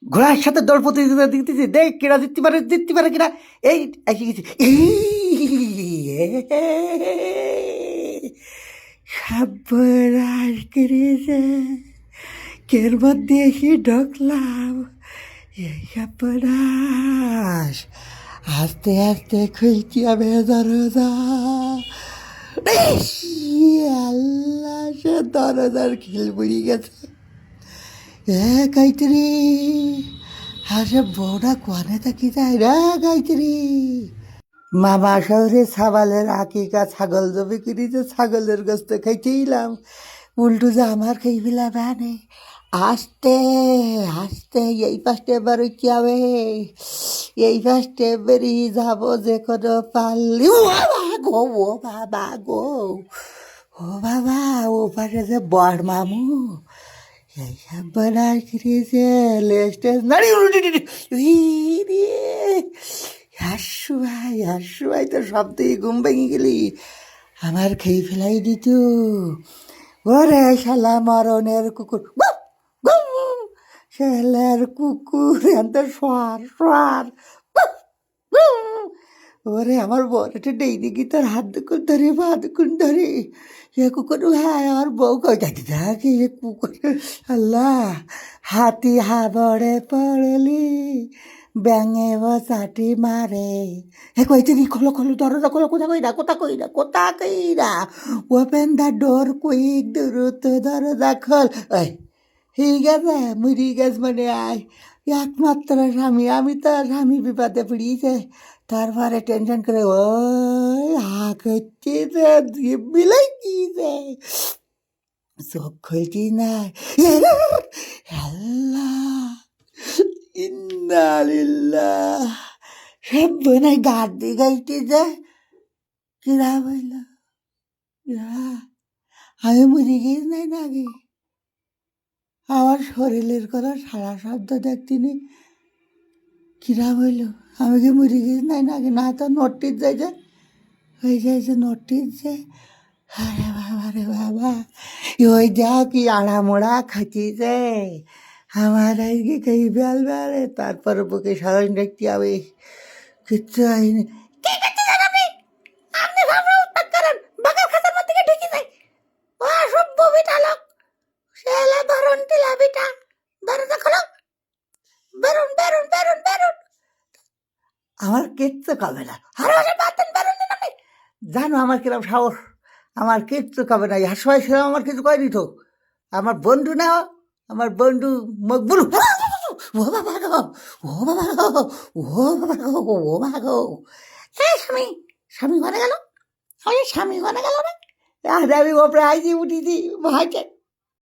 ঘোড়ার সাথে দৌড় প্রতিযোগিতা দিতেছি, দেখ কেরা জিততে পারে কিনা। এই এসে গেছি, সর্বনাশ করেছে, কের মধ্যে এসে ঢুকলাম। এই সর্বনাশ, আস্তে আস্তে খুলছি আমি দরজা। আল্লাহ, সে দরজার খিল বুড়ি গেছে। গায়ত্রী, হাসে বউটা কোয়ানে থাকি যায় রে গায়ত্রী। মামা শহরে ছাবালের আকিকা ছাগল জমি কিনেছে, ছাগলের গোস্ত খাইতেইলাম, উল্টো যে আমার খাই ফেলা বানে। আস্তে আস্তে এই পাশে বেরোইতে হবে, এই পাশে বেরিয়ে যাবো যে কোনো পারলি। ও বাবা গো, ও বাবা গো, ও বাবা, ও পাশে যে বড় মামু, এই সব বানায় কিনেছে লেস্টেজ নাড়ি রে। হাসু ভাই তো সব থেকে ঘুম ভেঙে গেলি, আমার খেয়ে ফেলাই দিত। ওরে শালা মরণের কুকুর, শালার কুকুর, এত সোয়ার। ওরে আমার বর একটা ডেইনি কি তার হাত দুকুন ধরে পা দুকুন ধরে, সে কুকুর, হ্যাঁ আমার বউ কই যাইতে থাকে কুকুর। আল্লাহ, হাতি হাবড়ে পড়লি, ব্যাঙে চাটি মারে। হে কইতে কি, খোলো দরজা খোলো, কোথা কইরা ওপেন দা ডোর কুইক, দ্রুত দরজা খোল। ওই ঠিক আছে, মুড়ি গাছ মানে আয় একমাত্র স্বামী, আমি তো স্বামী বিপদে পড়িয়েছে, তারপরে টেনশন করে ওই হা করছে যে বিলাই দিয়েছে, চোখ খুলছি না। আল্লাহ, ইন্নালিল্লাহ, সব বোনাই গাড় দিয়ে গাইতে যায়। কিরা বলল, আমি মরে গিয়ে নাই না আগে, আমার শরীরের কোনো সারা শব্দ দেখতিনি। কিরা বলল, আমি কি মরে গিয়ে নাই না আগে, না তো নোটিস যায় যে হয়ে যাইছে, নোটিস যে। আরে বাবা, ওই যা কি আড়ামোড়া খাচ্ছিছে আমার আজকে কই বেলবে, তারপর বুকে সাহস দেখতে হবে, কিচ্ছু হয়নি। কি করতে যান আপনি? আপনি ভাবনা উৎপাত করেন, বাগার খাতার মধ্যে ঢুকে যায়। ও সভ্য বিটা লোক, সেলা ধরুন টিলা বিটা, দরজা খোলো, বেরুন। আমার কিচ্ছু কবে না, আরে বাতেন বেরুন না আপনি। জানো আমার কিরম সাহস, আমার কিচ্ছু কবে না। হাসপাই ছিলাম, আমার কিছু কয়নি তো। আমার বন্ধু না, আমার বন্ধু মকবুল। ও বাবা গো, ও বাবা গো, ও বাবা গো, ও বাবা গো। স্বামী ঘরে গেল, স্বামী ঘরে গেল না। আমি ওপরে আইজি উঠিছি ভাইকে,